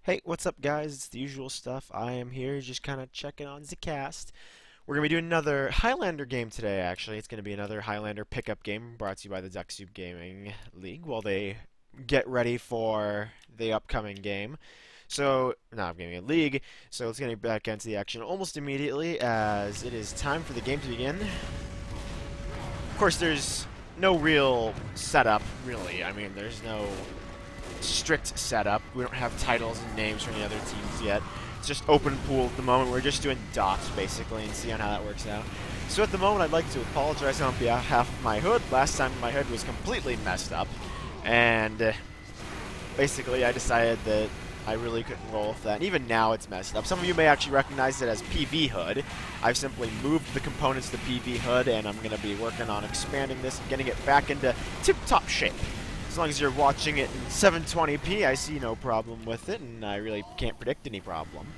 Hey, what's up, guys? It's the usual stuff. I am here just kind of checking on the cast. We're going to be doing another Highlander game today, actually. It's going to be another Highlander pickup game brought to you by the Ducksoup Gaming League while they get ready for the upcoming game. So, not Gaming League, so let's get back into the action almost immediately as it is time for the game to begin. Of course, there's no real setup, really. I mean, there's no strict setup. We don't have titles and names for any other teams yet. It's just open pool at the moment. We're just doing dots, basically, and seeing how that works out. So at the moment, I'd like to apologize on behalf of my hood. Last time my hood was completely messed up, and basically I decided that I really couldn't roll with that. And even now it's messed up. Some of you may actually recognize it as PV hood. I've simply moved the components to PV hood, and I'm going to be working on expanding this and getting it back into tip-top shape. As long as you're watching it in 720p, I see no problem with it, and I really can't predict any problem.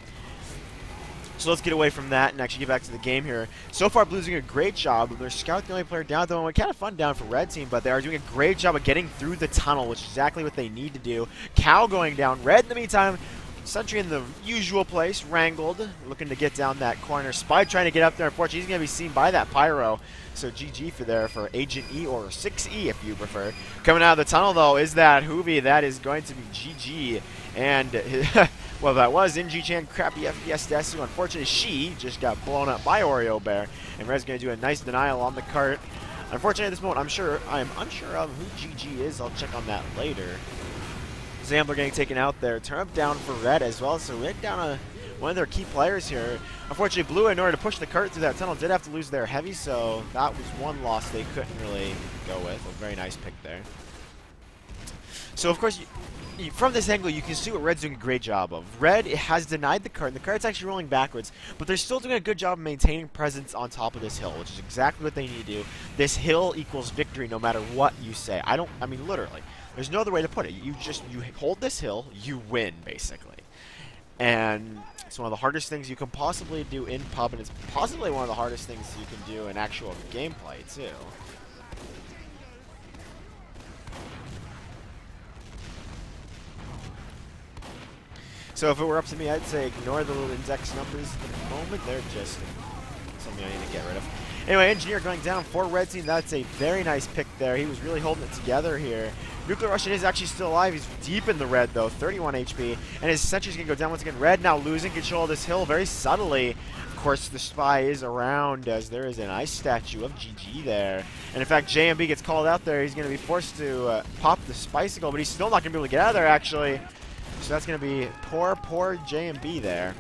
So let's get away from that and actually get back to the game here. So far, Blue's doing a great job. They're Scout the only player down at the moment. Kind of fun down for Red Team, but they are doing a great job of getting through the tunnel, which is exactly what they need to do. Cow going down. Red, in the meantime, Sentry in the usual place, wrangled, looking to get down that corner. Spy trying to get up there. Unfortunately, he's going to be seen by that Pyro. So GG for Agent E, or 6E if you prefer. Coming out of the tunnel, though, is that Hoovy. That is going to be GG. And, well, that was NG-Chan, crappy FPS Desu. Unfortunately, she just got blown up by Oreo Bear. And Red's going to do a nice denial on the cart. Unfortunately, at this moment, I am unsure of who GG is. I'll check on that later. Zambler getting taken out there. Turnip down for Red as well, so Red down one of their key players here. Unfortunately, Blue, in order to push the cart through that tunnel, did have to lose their heavy, so that was one loss they couldn't really go with. A very nice pick there. So, of course, from this angle, you can see what Red's doing a great job of. Red has denied the cart, and the cart's actually rolling backwards, but they're still doing a good job of maintaining presence on top of this hill, which is exactly what they need to do. This hill equals victory no matter what you say. I mean, literally. There's no other way to put it. You hold this hill, you win, basically. And it's one of the hardest things you can possibly do in pub, and it's possibly one of the hardest things you can do in actual gameplay, too. So if it were up to me, I'd say ignore the little index numbers at the moment. They're just something I need to get rid of. Anyway, Engineer going down for Red Team. That's a very nice pick there. He was really holding it together here. Nuclear Russian is actually still alive. He's deep in the red, though, 31 HP. And his sentry's going to go down once again. Red now losing control of this hill very subtly. Of course, the Spy is around as there is an ice statue of GG there. And in fact, JMB gets called out there. He's going to be forced to pop the Spicicle, but he's still not going to be able to get out of there, actually. So that's going to be poor JMB there.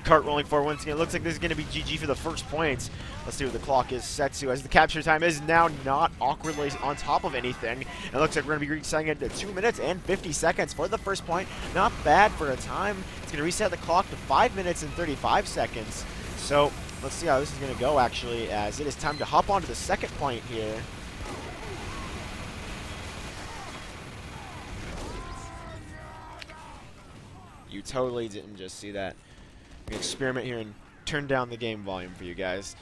Cart rolling forward once again. It looks like this is going to be GG for the first points. Let's see what the clock is set to, as the capture time is now not awkwardly on top of anything. It looks like we're going to be resetting it to 2 minutes and 50 seconds for the first point. Not bad for a time. It's going to reset the clock to 5 minutes and 35 seconds. So let's see how this is going to go, actually, as it is time to hop onto the second point here. You totally didn't just see that. I'm going to experiment here and turn down the game volume for you guys.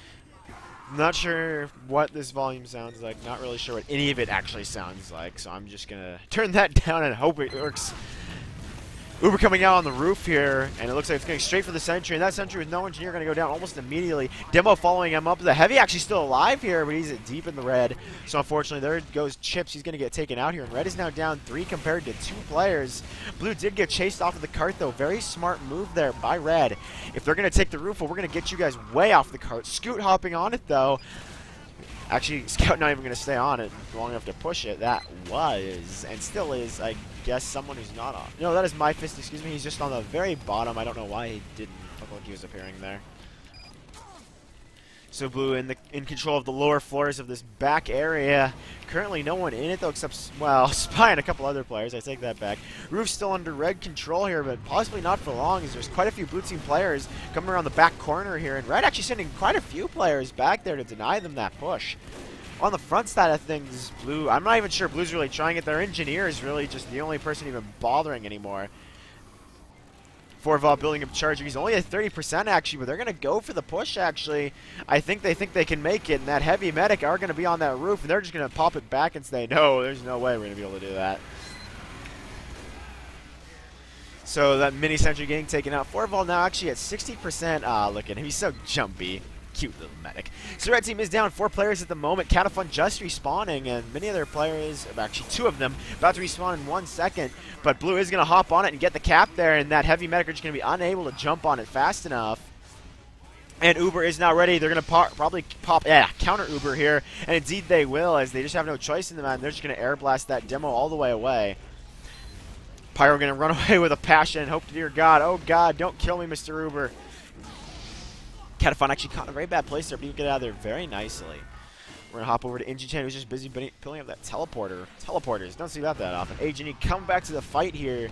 Not sure what this volume sounds like. Not really sure what any of it actually sounds like. So I'm just going to turn that down and hope it works. Uber coming out on the roof here, and it looks like it's going straight for the sentry, and that sentry with no engineer going to go down almost immediately. Demo following him up. The heavy actually still alive here, but he's deep in the red. So unfortunately, there goes Chips. He's going to get taken out here, and Red is now down 3 compared to 2 players. Blue did get chased off of the cart, though. Very smart move there by Red. If they're going to take the roof, well, we're going to get you guys way off the cart. Scoot hopping on it, though. Actually, Scout not even going to stay on it long enough to push it. That was, and still is, I guess, someone who's not on. No, that is My Fist, excuse me. He's just on the very bottom. I don't know why he didn't look like he was appearing there. So Blue in control of the lower floors of this back area. Currently no one in it, though, except, well, Spy and a couple other players. I take that back. Roof's still under Red control here, but possibly not for long, as there's quite a few Blue Team players coming around the back corner here, and Red actually sending quite a few players back there to deny them that push. On the front side of things, Blue, I'm not even sure Blue's really trying it. Their engineer is really just the only person even bothering anymore. Forval building up Charger. He's only at 30% actually, but they're going to go for the push actually. I think they can make it, and that heavy medic are going to be on that roof, and they're just going to pop it back and say, no, there's no way we're going to be able to do that. So that mini sentry getting taken out. Forval now actually at 60%. Ah, look at him. He's so jumpy. Cute little medic. So red team is down 4 players at the moment. Catafun just respawning, and many other players, actually 2 of them, about to respawn in 1 second. But blue is going to hop on it and get the cap there, and that heavy medic are just going to be unable to jump on it fast enough. And Uber is now ready. They're going to probably pop, counter Uber here. And indeed they will, as they just have no choice in the man. They're just going to air blast that demo all the way away. Pyro going to run away with a passion. Hope to dear God. Oh God, don't kill me, Mr. Uber. Catafun actually caught a very bad place there, but he can get out of there very nicely. We're going to hop over to Inji-chan, who's just busy pulling up that teleporter. Teleporters, don't see that often. Agent coming back to the fight here.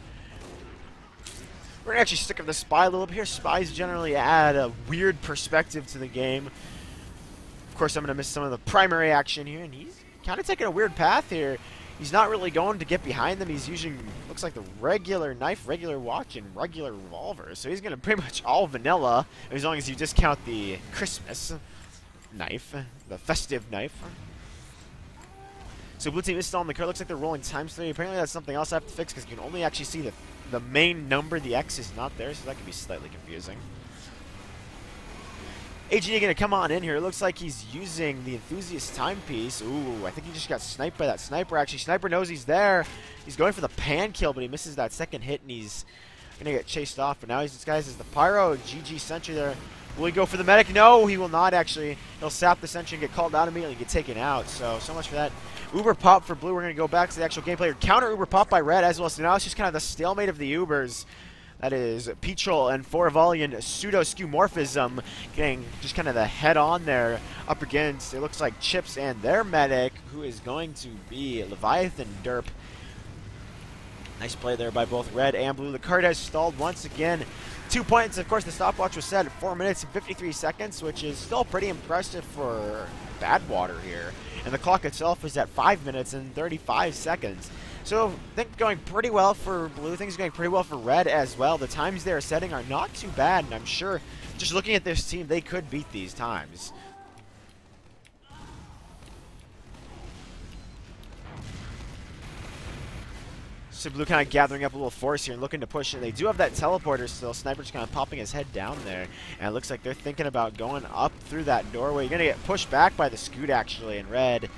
We're going to actually stick up the Spy a little bit here. Spies generally add a weird perspective to the game. Of course, I'm going to miss some of the primary action here, and he's kind of taking a weird path here. He's not really going to get behind them. He's using, looks like the regular knife, regular watch, and regular revolver. So he's going to pretty much all vanilla, as long as you discount the Christmas knife, the festive knife. So blue team is still on the card. Looks like they're rolling ×3. Apparently that's something else I have to fix, because you can only actually see the main number. The X is not there, so that could be slightly confusing. AGD going to come on in here. It looks like he's using the Enthusiast timepiece. Ooh, I think he just got sniped by that sniper. Actually, sniper knows he's there. He's going for the pan kill, but he misses that second hit, and he's going to get chased off. But now he's disguised as the Pyro. GG sentry there. Will he go for the medic? No, he will not actually. He'll sap the sentry and get called out immediately and get taken out. So much for that. Uber pop for blue. We're going to go back to the actual gameplay. Counter Uber pop by red as well. So now it's just kind of the stalemate of the Ubers. That is Petrol and Forvalian pseudo-skeuomorphism getting just kind of the head-on there up against, it looks like Chips and their medic, who is going to be Leviathan Derp. Nice play there by both red and blue. The card has stalled once again. 2 points. Of course, the stopwatch was set at 4 minutes and 53 seconds, which is still pretty impressive for Badwater here. And the clock itself is at 5 minutes and 35 seconds. So, things going pretty well for blue. Things going pretty well for red as well. The times they're setting are not too bad, and I'm sure, just looking at this team, they could beat these times. So blue kind of gathering up a little force here and looking to push it. They do have that teleporter still. Sniper's kind of popping his head down there. And it looks like they're thinking about going up through that doorway. You're going to get pushed back by the Scoot, actually, and red.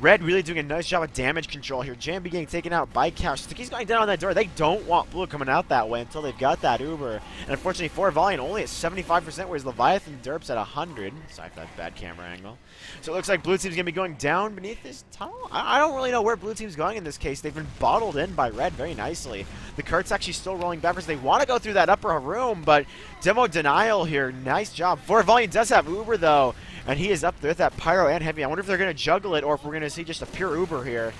Red really doing a nice job of damage control here. Jambi getting taken out by Couch. Sticky's going down on that door. They don't want blue coming out that way until they've got that Uber. And unfortunately, Forvalian only at 75%, whereas Leviathan Derp's at 100. Sorry for that bad camera angle. So it looks like blue team's going to be going down beneath this tunnel. I don't really know where blue team's going in this case. They've been bottled in by red very nicely. The cart's actually still rolling backwards. They want to go through that upper room, but demo denial here. Nice job. Forvalian does have Uber, though. And he is up there with that Pyro and Heavy. I wonder if they're going to juggle it or if we're going to see just a pure Uber here.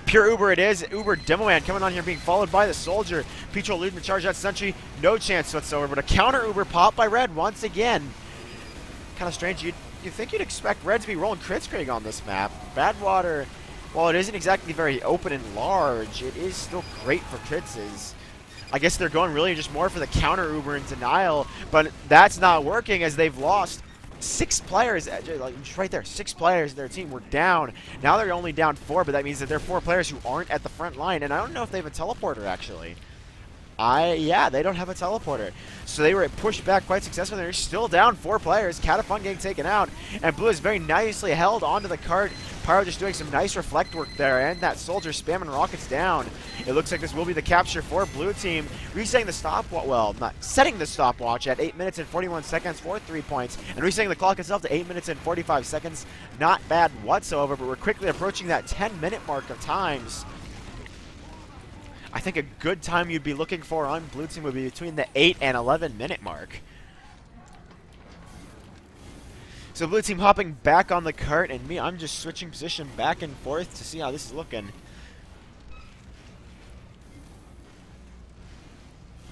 Pure Uber it is. Uber Demo Man coming on here being followed by the Soldier. Petrol leading to charge that sentry. No chance whatsoever. But a counter Uber pop by red once again. Kind of strange. You'd think you'd expect red to be rolling Kritzkrieg on this map. Badwater, while it isn't exactly very open and large, it is still great for Kritzes. I guess they're going really just more for the counter Uber in denial, but that's not working as they've lost 6 players. Like just right there, 6 players in their team were down. Now they're only down 4, but that means that there are 4 players who aren't at the front line, and I don't know if they have a teleporter actually. Yeah, they don't have a teleporter. So they were pushed back quite successfully. They're still down 4 players. Catafun getting taken out. And blue is very nicely held onto the cart. Pyro just doing some nice reflect work there. And that Soldier spamming rockets down. It looks like this will be the capture for blue team. Resetting the stopwatch, well, not setting the stopwatch at 8 minutes and 41 seconds for 3 points. And resetting the clock itself to 8 minutes and 45 seconds. Not bad whatsoever, but we're quickly approaching that 10-minute mark of times. I think a good time you'd be looking for on blue team would be between the 8 and 11 minute mark. So blue team hopping back on the cart, and me, I'm just switching position back and forth to see how this is looking.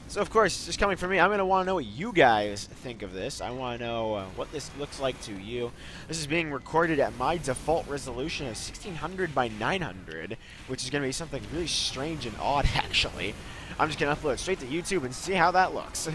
So of course, just coming from me, I'm going to want to know what you guys think of this. I want to know what this looks like to you. This is being recorded at my default resolution of 1600 by 900, which is going to be something really strange and odd, actually. I'm just going to upload it straight to YouTube and see how that looks.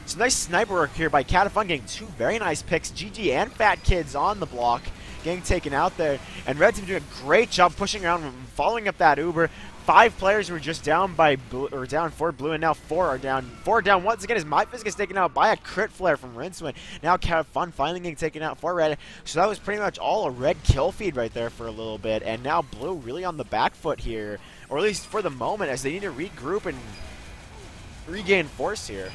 Some nice sniper work here by Catafun, getting 2 very nice picks. GG and Fat Kids on the block. getting taken out there. And Red Team doing a great job pushing around, following up that Uber. 5 players were just down by blue, or down for blue, and now 4 are down. 4 down once again as MyFizz gets taken out by a crit flare from Rinswin. Now Fun finally getting taken out for Red. So that was pretty much all a Red kill feed right there for a little bit. And now Blue really on the back foot here, or at least for the moment, as they need to regroup and regain force here.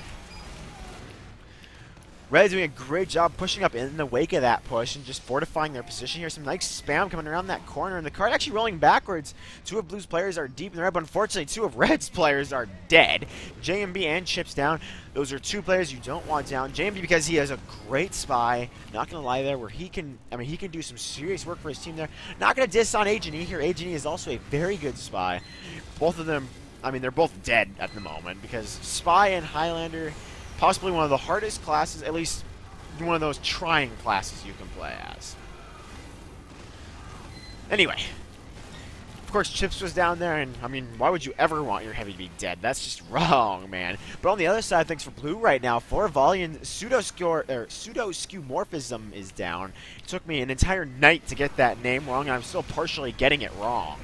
Red is doing a great job pushing up in the wake of that push and just fortifying their position here. Some nice spam coming around that corner, and the card actually rolling backwards. 2 of Blue's players are deep in the red, but unfortunately 2 of Red's players are dead. JMB and Chips down. Those are 2 players you don't want down. JMB because he has a great spy, not gonna lie there, where he can do some serious work for his team there. Not gonna diss on H&E here. H&E is also a very good spy. Both of them, they're both dead at the moment because Spy and Highlander, possibly one of the hardest classes, at least one of those trying classes you can play as. Anyway, of course Chips was down there, and why would you ever want your heavy to be dead? That's just wrong, man. But on the other side, thanks for Blue right now, for Valiant, pseudo skeuomorphism is down. It took me an entire night to get that name wrong, and I'm still partially getting it wrong.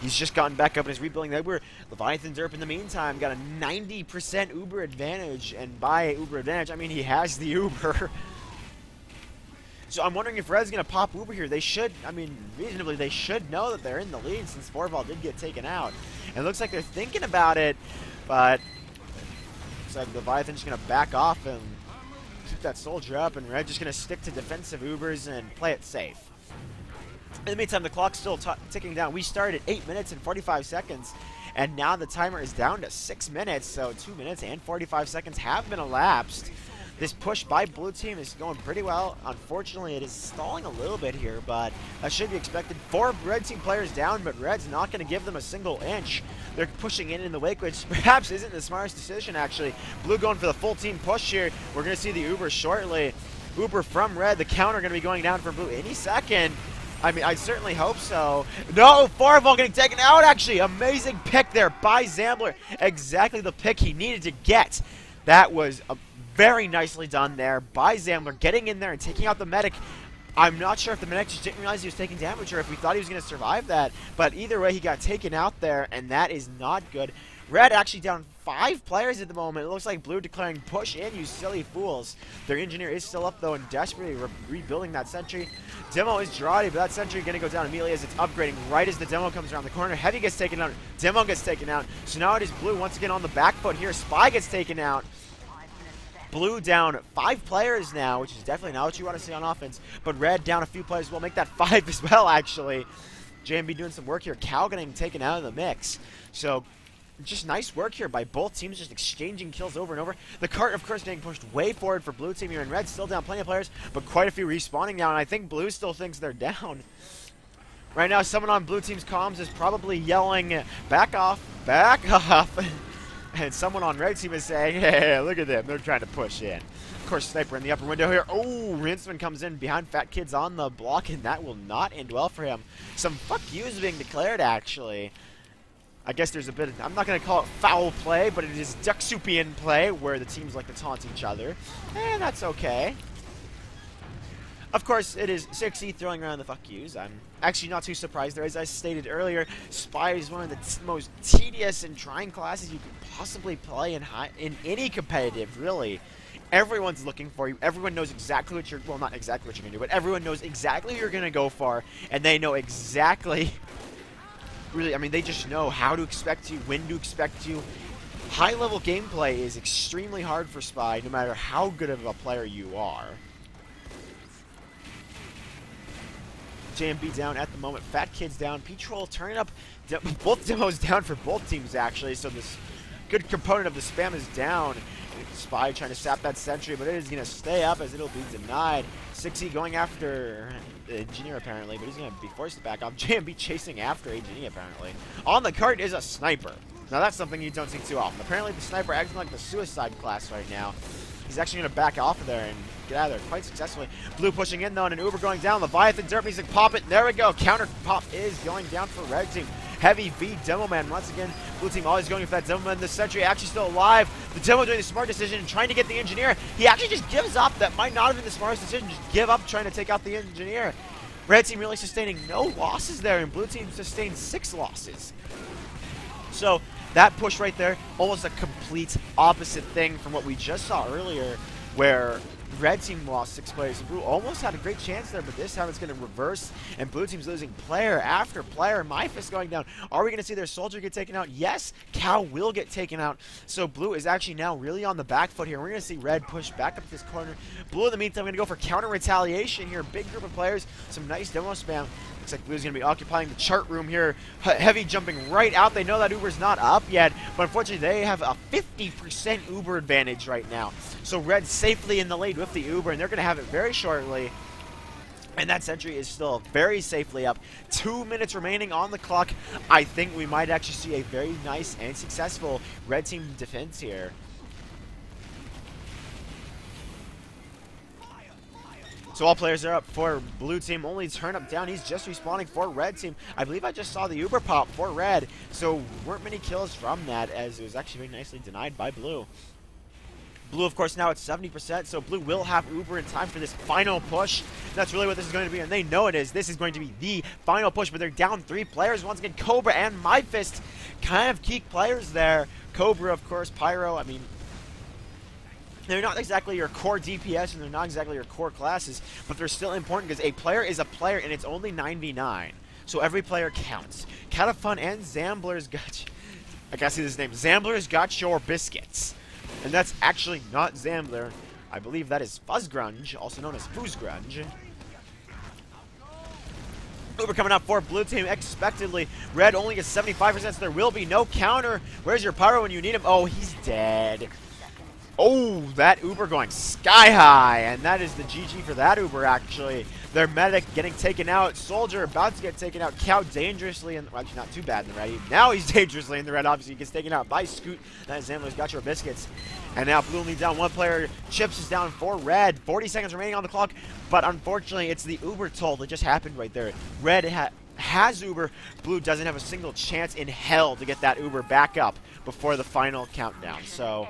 He's just gotten back up and is rebuilding the Uber. Leviathan Derp in the meantime got a 90% Uber advantage, and by Uber advantage, I mean he has the Uber. So I'm wondering if Red's going to pop Uber here. They should, reasonably, they should know that they're in the lead since Forval did get taken out. And it looks like they're thinking about it, but looks like Leviathan's going to back off and keep that soldier up, and Red's just going to stick to defensive Ubers and play it safe. In the meantime, the clock's still ticking down. We started at 8 minutes and 45 seconds, and now the timer is down to 6 minutes, so 2 minutes and 45 seconds have been elapsed. This push by Blue Team is going pretty well. Unfortunately, it is stalling a little bit here, but that should be expected. 4 Red Team players down, but Red's not going to give them a single inch. They're pushing in the wake, which perhaps isn't the smartest decision, actually. Blue going for the full team push here. We're going to see the Uber shortly. Uber from Red. The counter going to be going down for Blue any second. I certainly hope so. No, Forval getting taken out, actually. Amazing pick there by Zambler. Exactly the pick he needed to get. That was very nicely done there by Zambler, getting in there and taking out the medic. I'm not sure if the medic just didn't realize he was taking damage or if we thought he was going to survive that. But either way, he got taken out there, and that is not good. Red actually down 5 players at the moment. It looks like Blue declaring push in, you silly fools. Their engineer is still up, though, and desperately rebuilding that sentry. Demo is Jarati, but that sentry going to go down immediately as it's upgrading right as the demo comes around the corner. Heavy gets taken out. Demo gets taken out. So now it is Blue once again on the back foot here. Spy gets taken out. Blue down 5 players now, which is definitely not what you want to see on offense. But Red down a few players will make that 5 as well, actually. JMB doing some work here. Cal getting taken out of the mix. So just nice work here by both teams, just exchanging kills over and over. The cart, of course, getting pushed way forward for Blue Team here, and Red still down plenty of players, but quite a few respawning now, and I think Blue still thinks they're down. Right now, someone on Blue Team's comms is probably yelling, back off, back off. And someone on Red Team is saying, hey, look at them, they're trying to push in. Of course, Sniper in the upper window here. Oh, Rinsman comes in behind Fat Kids on the block, and that will not end well for him. Some fuck yous being declared, actually. I guess there's a bit of, I'm not going to call it foul play, but it is Ducksoupian play, where the teams like to taunt each other. And that's okay. Of course, it is 6E throwing around the fuck yous. I'm actually not too surprised there. As I stated earlier, Spy is one of the most tedious and trying classes you could possibly play in any competitive, really. Everyone's looking for you. Everyone knows exactly what you're, well, not exactly what you're going to do, but everyone knows exactly what you're going to go for, and they know exactly, really, they just know how to expect you, when to expect you. High-level gameplay is extremely hard for Spy, no matter how good of a player you are. JMB down at the moment. Fat Kids down. Petrol turning up. Both demos down for both teams, actually. So this good component of the spam is down. Spy trying to sap that sentry, but it is going to stay up as it'll be denied. 6E going after Engineer, apparently, but he's going to be forced to back off. JMB chasing after Engineer, apparently. On the cart is a Sniper. Now, that's something you don't see too often. Apparently, the Sniper acting like the suicide class right now. He's actually going to back off of there and get out of there quite successfully. Blue pushing in, though, and an Uber going down. Leviathan Derp needs to pop it. There we go. Counter pop is going down for Red Team. Heavy V Demo Man once again. Blue Team always going for that Demo Man. The sentry actually still alive. The Demo doing the smart decision and trying to get the Engineer. He actually just gives up. That might not have been the smartest decision. Just give up trying to take out the Engineer. Red team really sustaining no losses there, and blue team sustained 6 losses. So that push right there, almost a complete opposite thing from what we just saw earlier, where red team lost 6 players and blue almost had a great chance there, but this time it's going to reverse, and blue team's losing player after player. My fist going down. Are we going to see their soldier get taken out? Yes, Cow will get taken out. So blue is actually now really on the back foot here. We're going to see red push back up this corner. Blue in the meantime going to go for counter retaliation here. Big group of players, some nice demo spam. Looks like blue's going to be occupying the chart room here. Heavy jumping right out. They know that Uber's not up yet, but unfortunately they have a 50% Uber advantage right now. So red safely in the lead with the Uber, and they're going to have it very shortly. And that sentry is still very safely up. 2 minutes remaining on the clock. I think we might actually see a very nice and successful red team defense here. So all players are up for blue team. Only turn up down. He's just respawning for red team. I believe I just saw the Uber pop for red. So weren't many kills from that, as it was actually very nicely denied by blue. Blue, of course, now at 70%, so blue will have Uber in time for this final push. That's really what this is going to be, and they know it is. This is going to be the final push, but they're down 3 players. Once again, Cobra and My Fist, kind of key players there. Cobra, of course, Pyro, I mean, they're not exactly your core DPS, and they're not exactly your core classes, but they're still important because a player is a player, and it's only 9v9. So every player counts. Catafun and Zambler's got you. I gotta see this name. Zambler's got your biscuits. And that's actually not Zambler. I believe that is Fuzzgrunge, also known as Foozgrunge. Uber coming out for blue team expectedly. Red only gets 75%, so there will be no counter. Where's your Pyro when you need him? Oh, he's dead. Oh, that Uber going sky high, and that is the GG for that Uber, actually. Their medic getting taken out. Soldier about to get taken out. Cow dangerously in the, well, actually not too bad in the red. Now he's dangerously in the red. Obviously, he gets taken out by Scoot. That Zambler's got your biscuits. And now blue only down 1 player. Chips is down for red. 40 seconds remaining on the clock, but unfortunately, it's the Uber toll that just happened right there. Red has Uber. Blue doesn't have a single chance in hell to get that Uber back up before the final countdown. So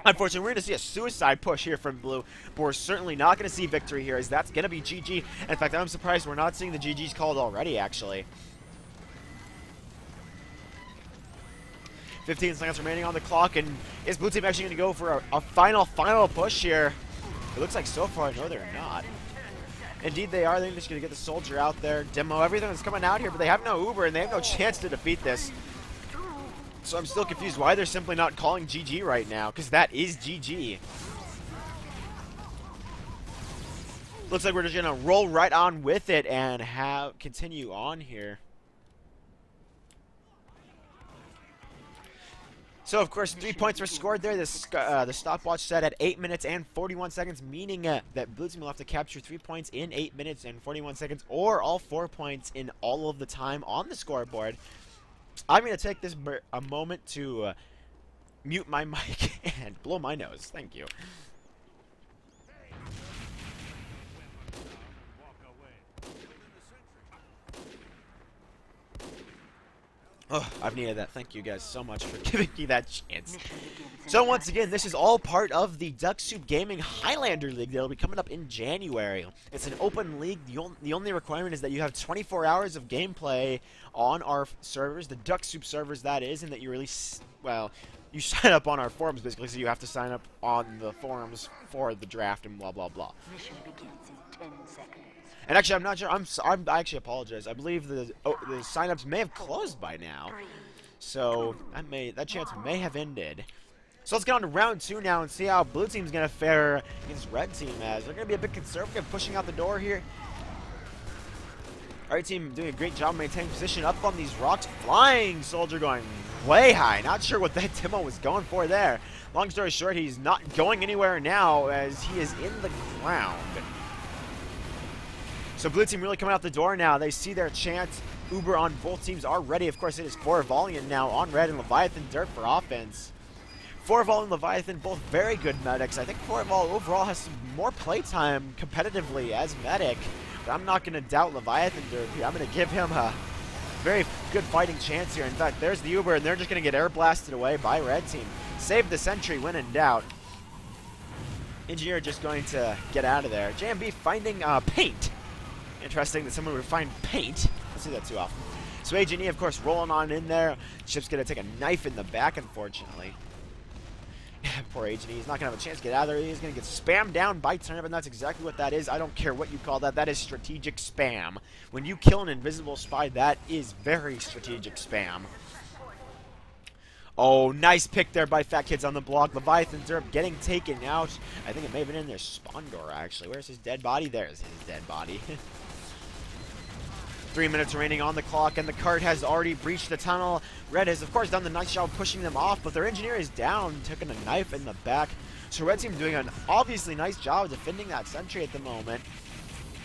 unfortunately, we're going to see a suicide push here from blue, but we're certainly not going to see victory here, as that's going to be GG. In fact, I'm surprised we're not seeing the GGs called already, actually. 15 seconds remaining on the clock, and is blue team actually going to go for a final push here? It looks like so far, no, they're not. Indeed, they are. They're just going to get the soldier out there, demo everything that's coming out here, but they have no Uber, and they have no chance to defeat this. So I'm still confused why they're simply not calling GG right now, because that is GG. Looks like we're just going to roll right on with it and continue on here. So, of course, 3 points were scored there. The stopwatch set at 8 minutes and 41 seconds, meaning that blue team will have to capture 3 points in 8 minutes and 41 seconds, or all 4 points in all of the time on the scoreboard. I'm going to take this a moment to mute my mic and blow my nose. Thank you. Oh, I've needed that. Thank you guys so much for giving me that chance. So once again, this is all part of the Ducksoup Gaming Highlander League that will be coming up in January. It's an open league. The only requirement is that you have 24 hours of gameplay on our servers, the Ducksoup servers that is, and that you release, well, you sign up on our forums basically, so you have to sign up on the forums for the draft and blah blah blah. Mission begins in 10 seconds. And actually, I'm not sure. I actually apologize. I believe the signups may have closed by now, so that chance may have ended. So let's get on to round 2 now and see how blue team's gonna fare against red team, as they're gonna be a bit conservative, pushing out the door here. Red team doing a great job maintaining position up on these rocks. Flying soldier going way high. Not sure what that demo was going for there. Long story short, he's not going anywhere now, as he is in the ground. So blue team really coming out the door now. They see their chance. Uber on both teams are ready. Of course, it is Forvalian now on red and Leviathan Dirt for offense. Forval and Leviathan, both very good medics. I think Forval overall has some more playtime competitively as medic. But I'm not going to doubt Leviathan Dirt here. I'm going to give him a very good fighting chance here. In fact, there's the Uber, and they're just going to get air blasted away by red team. Save the sentry when in doubt. Engineer just going to get out of there. JMB finding paint. Interesting that someone would find paint. I don't see that too often. So H&E, of course, rolling on in there. Chip's going to take a knife in the back, unfortunately. Poor H&E. He's not going to have a chance to get out of there. He's going to get spammed down by Turnip, and that's exactly what that is. I don't care what you call that. That is strategic spam. When you kill an invisible spy, that is very strategic spam. Oh, nice pick there by Fat Kids on the block. Leviathan Derp getting taken out. I think it may have been in their spawn door, actually. Where's his dead body? There's his dead body. 3 minutes remaining on the clock, and the cart has already breached the tunnel. Red has, of course, done the nice job pushing them off, but their engineer is down, taking a knife in the back. So Red Team doing an obviously nice job defending that sentry at the moment.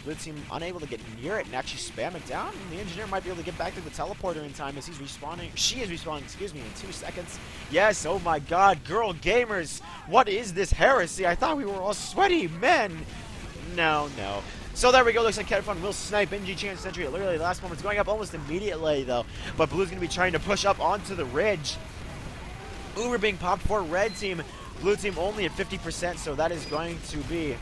Blue Team unable to get near it and actually spam it down. And the engineer might be able to get back to the teleporter in time as he's respawning. She is respawning, excuse me, in 2 seconds. Yes, oh my god, girl gamers. What is this heresy? I thought we were all sweaty men. No, no. So there we go. Looks like Catafun will snipe NG Chan Sentry at literally the last moment. It's going up almost immediately, though. But Blue's going to be trying to push up onto the ridge. Uber being popped for Red Team. Blue Team only at 50%, so that is going to be...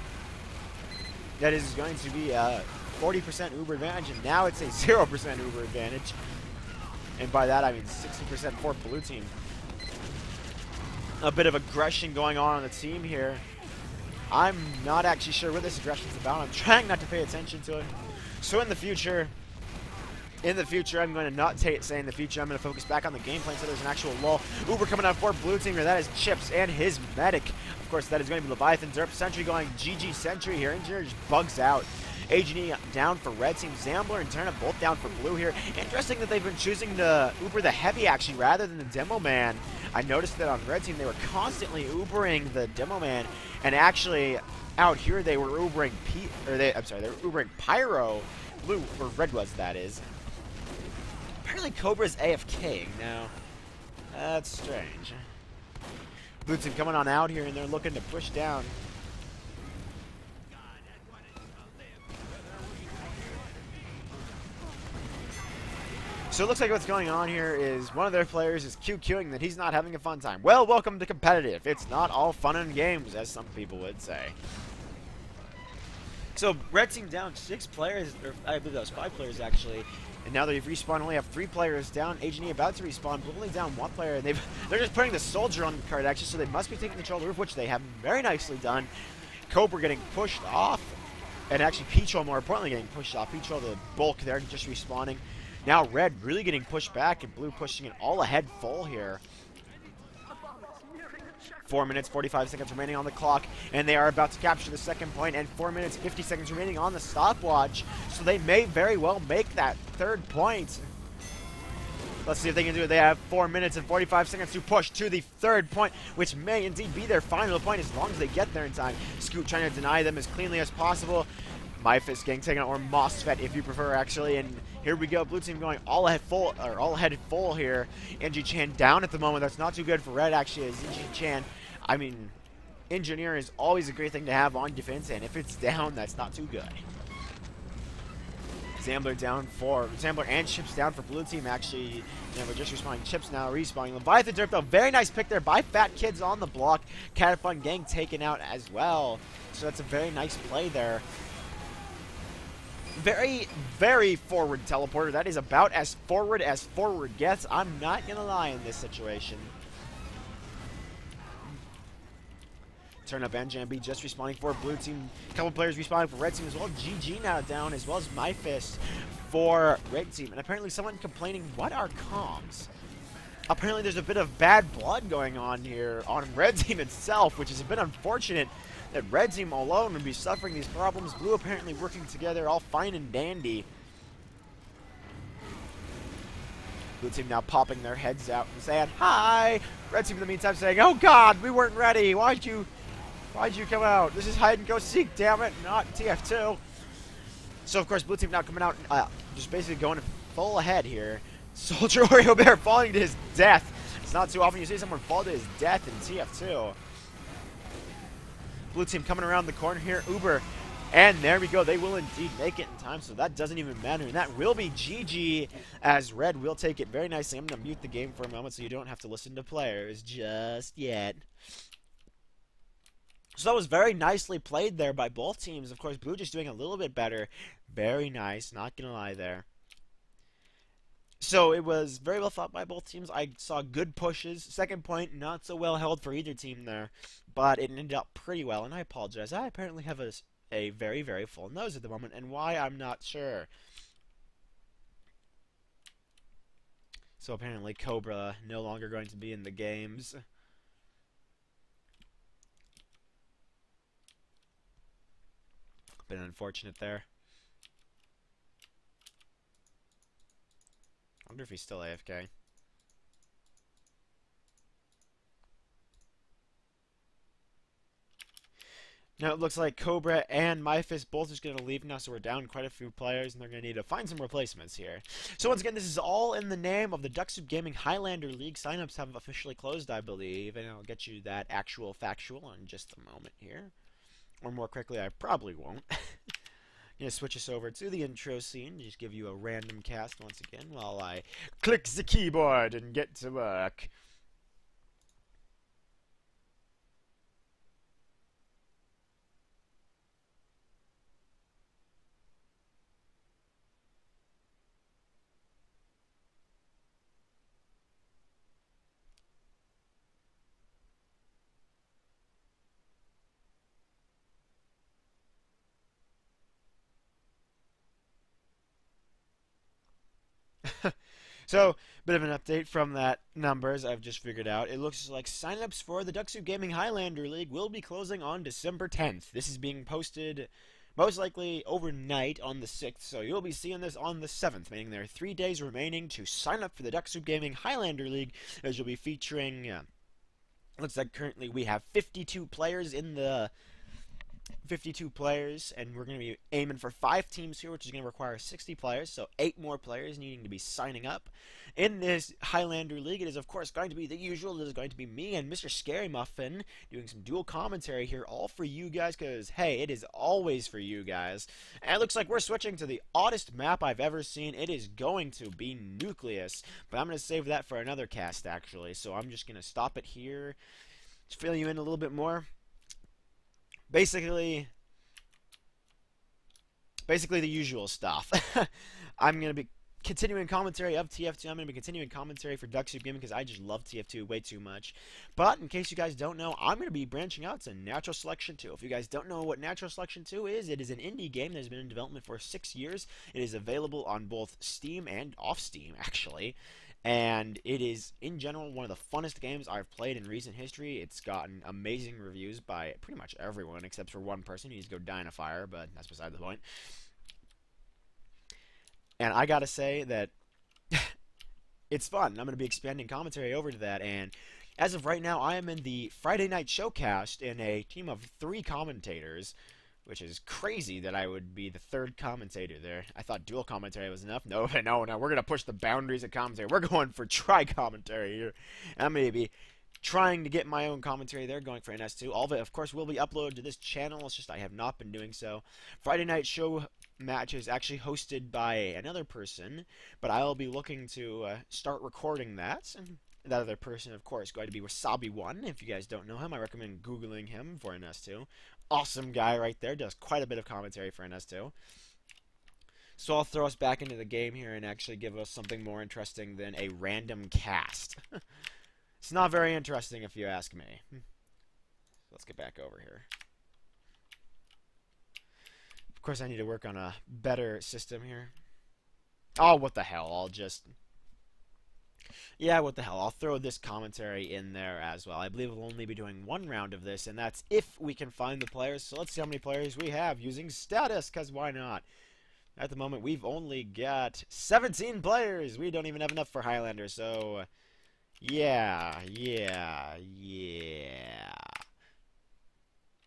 40% Uber advantage, and now it's a 0% Uber advantage. And by that, I mean 60% for Blue Team. A bit of aggression going on the team here. I'm not actually sure what this aggression's about. I'm trying not to pay attention to it. So in the future, I'm going to not say in the future. I'm going to focus back on the gameplay so there's an actual lull. Uber coming out for Blue Team here. That is Chips and his medic. Of course, that is going to be Leviathan. Derp Sentry going GG Sentry here. Engineer just bugs out. H&E down for Red Team. Zambler and Turnip both down for Blue here. Interesting that they've been choosing to Uber the Heavy, actually, rather than the Demo Man. I noticed that on Red Team, they were constantly Ubering the Demo Man. And actually, out here, they were Ubering they were Ubering Pyro. Blue, or Red was, that is. Apparently Cobra's AFKing now. That's strange. Blue Team coming on out here, and they're looking to push down. So it looks like what's going on here is one of their players is QQing that he's not having a fun time. Well, welcome to competitive. It's not all fun and games, as some people would say. So Red Team down 6 players, or I believe that was 5 players actually. And now they've respawned, only have 3 players down. H&E about to respawn, but only down 1 player. And they're just putting the soldier on the card, actually, so they must be taking control of the roof, which they have very nicely done. Cobra getting pushed off, and actually Peachol, more importantly, getting pushed off. Peachol, the bulk there, just respawning. Now Red really getting pushed back, and Blue pushing it all ahead full here. 4 minutes, 45 seconds remaining on the clock, and they are about to capture the second point, and 4 minutes, 50 seconds remaining on the stopwatch, so they may very well make that 3rd point. Let's see if they can do it. They have 4 minutes and 45 seconds to push to the 3rd point, which may indeed be their final point as long as they get there in time. Scoot trying to deny them as cleanly as possible. Myfist getting taken out, or Mosfet if you prefer, actually, and here we go. Blue Team going all ahead full here. NG Chan down at the moment. That's not too good for Red, actually, as NG Chan, I mean, Engineer is always a great thing to have on defense, and if it's down, that's not too good. Zambler and Chips down for Blue Team, actually. And we're just respawning. Chips now respawning. Leviathan Derp, though, very nice pick there by Fat Kids on the block. Catafun Gang taken out as well. So that's a very nice play there. Very, very forward teleporter. That is about as forward gets. I'm not going to lie in this situation. Turn up NJMB just respawning for Blue Team. A couple players respawning for Red Team as well. GG now down, as well as Myfist for Red Team. And apparently someone complaining, what are comms? Apparently there's a bit of bad blood going on here on Red Team itself, which is a bit unfortunate that Red Team alone would be suffering these problems. Blue apparently working together, all fine and dandy. Blue Team now popping their heads out and saying, hi! Red Team in the meantime saying, oh god, we weren't ready! Why'd you come out? This is hide and go seek, damn it, not TF2. So of course Blue Team now coming out, just basically going full ahead here. Soldier Oreo Bear falling to his death. It's not too often you see someone fall to his death in TF2. Blue Team coming around the corner here. Uber. And there we go. They will indeed make it in time, so that doesn't even matter. And that will be GG, as Red will take it very nicely. I'm going to mute the game for a moment so you don't have to listen to players just yet. So that was very nicely played there by both teams. Of course, Blue just doing a little bit better. Very nice, not gonna lie there. So it was very well fought by both teams. I saw good pushes. Second point, not so well held for either team there, but it ended up pretty well. And I apologize. I apparently have a very, very full nose at the moment, and why, I'm not sure. So apparently Cobra no longer going to be in the games. Been unfortunate there. I wonder if he's still AFK. Now it looks like Cobra and MyFist both just going to leave now, so we're down quite a few players, and they're going to need to find some replacements here. So once again, this is all in the name of the Ducksoup Gaming Highlander League. Signups have officially closed, I believe, and I'll get you that actual factual in just a moment here. Or more quickly, I probably won't. I'm going to switch us over to the intro scene, just give you a random cast once again while I click the keyboard and get to work. So, bit of an update from that numbers I've just figured out. It looks like signups for the Ducksoup Gaming Highlander League will be closing on December 10th. This is being posted most likely overnight on the 6th, so you'll be seeing this on the 7th, meaning there are 3 days remaining to sign up for the Ducksoup Gaming Highlander League, as you'll be featuring, looks like currently we have 52 players in the 52 players, and we're going to be aiming for 5 teams here, which is going to require 60 players, so 8 more players needing to be signing up. In this Highlander League, it is of course going to be the usual. It is going to be me and Mr. Scary Muffin doing some dual commentary here, all for you guys, because, hey, it is always for you guys. And it looks like we're switching to the oddest map I've ever seen. It is going to be Nucleus, but I'm going to save that for another cast, actually, so I'm just going to stop it here, just fill you in a little bit more. Basically the usual stuff. I'm going to be continuing commentary of TF2. I'm going to be continuing commentary for Ducksoup Gaming because I just love TF2 way too much. But in case you guys don't know, I'm going to be branching out to Natural Selection 2. If you guys don't know what Natural Selection 2 is, it is an indie game that has been in development for 6 years. It is available on both Steam and off Steam, actually. And it is, in general, one of the funnest games I've played in recent history. It's gotten amazing reviews by pretty much everyone, except for one person who needs to go die in a fire, but that's beside the point. And I gotta say that it's fun. I'm going to be expanding commentary over to that, and as of right now, I am in the Friday Night Showcast in a team of 3 commentators, which is crazy that I would be the 3rd commentator there. I thought dual commentary was enough. No, no, no. We're going to push the boundaries of commentary. We're going for tri-commentary here. And I'm going to be trying to get my own commentary there, going for NS2. All of it, of course, will be uploaded to this channel. It's just I have not been doing so. Friday Night Show match is actually hosted by another person, but I'll be looking to start recording that. And that other person, of course, is going to be Wasabi1. If you guys don't know him, I recommend Googling him for NS2. Awesome guy right there, does quite a bit of commentary for NS2. So I'll throw us back into the game here and actually give us something more interesting than a random cast. It's not very interesting if you ask me. Let's get back over here. Of course I need to work on a better system here. Oh, what the hell, I'll just... Yeah, what the hell, I'll throw this commentary in there as well. I believe we'll only be doing 1 round of this, and that's if we can find the players. So let's see how many players we have using status, because why not? At the moment, we've only got 17 players. We don't even have enough for Highlander, so... Yeah.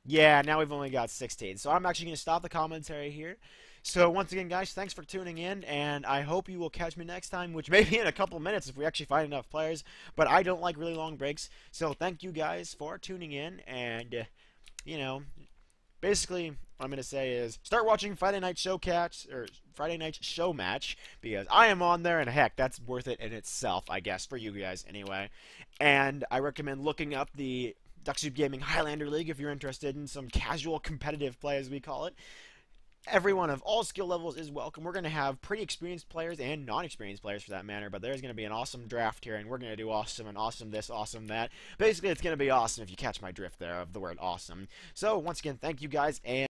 Yeah, now we've only got 16. So I'm actually going to stop the commentary here. So once again, guys, thanks for tuning in, and I hope you will catch me next time, which may be in a couple minutes if we actually find enough players, but I don't like really long breaks. So thank you guys for tuning in, and, you know, basically what I'm going to say is start watching Friday Night Showcast, or Friday Night Show Match, because I am on there, and heck, that's worth it in itself, I guess, for you guys anyway. And I recommend looking up the Ducksoup Gaming Highlander League if you're interested in some casual competitive play, as we call it. Everyone of all skill levels is welcome. We're going to have pretty experienced players and non-experienced players for that matter, but there's going to be an awesome draft here, and we're going to do awesome and awesome this, awesome that. Basically, it's going to be awesome if you catch my drift there of the word awesome. So, once again, thank you guys, and